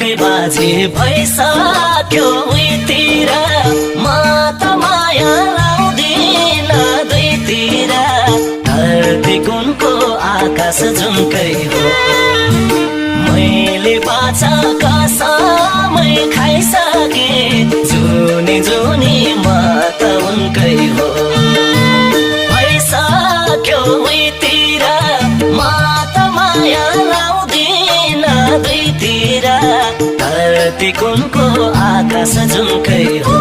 मेलै बाजे भइसक्यो उहीतिर म त माया लाउँदिन दुईतिर धरती कुनको आकाश जुनकै हो मैले बाचा कसमै खाइसके जुनी जुनी म त उनकै हो भइसक्यो उहीतिर म त माया लाउँदिन दुईतिर धरती कुनको आकाश जुनकै हो